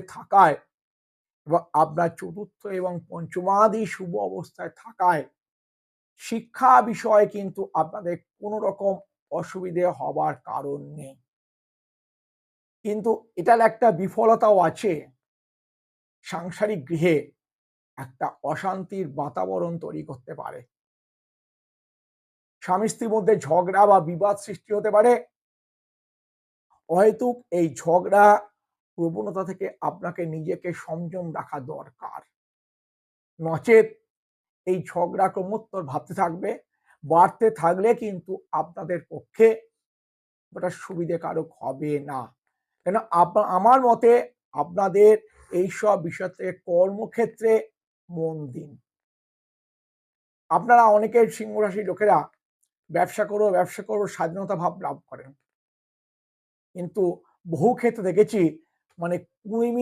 থাকায় এবং আপনার চতুর্থ এবং পঞ্চমাদি শুভ অবস্থায় থাকায় শিক্ষা বিষয়ে কিন্তু আপনাদের কোনো রকম অসুবিধে হবার কারণ নেই। কিন্তু এটার একটা বিফলতাও আছে। সাংসারিক গৃহে একটা অশান্তির বাতাবরণ তৈরি করতে পারে। স্বামী-স্ত্রীর মধ্যে ঝগড়া বা বিবাদ সৃষ্টি হতে পারে। অহেতুক এই ঝগড়া প্রবণতা থেকে আপনাকে নিজেকে সংযম রাখা দরকার। নচেৎ এই ঝগড়া ক্রমোত্তর ভাবতে থাকবে, বাড়তে থাকলে কিন্তু আপনাদের পক্ষে ওটা সুবিধাকারক হবে না। কেন আমার মতে আপনাদের এইসব বিষয় থেকে কর্মক্ষেত্রে মন দিন। আপনারা অনেকের সিংহ রাশির লোকেরা ব্যবসা করব স্বাধীনতা ভাব লাভ করেন। কিন্তু বহু ক্ষেত্রে দেখেছি মানে কুড়িমি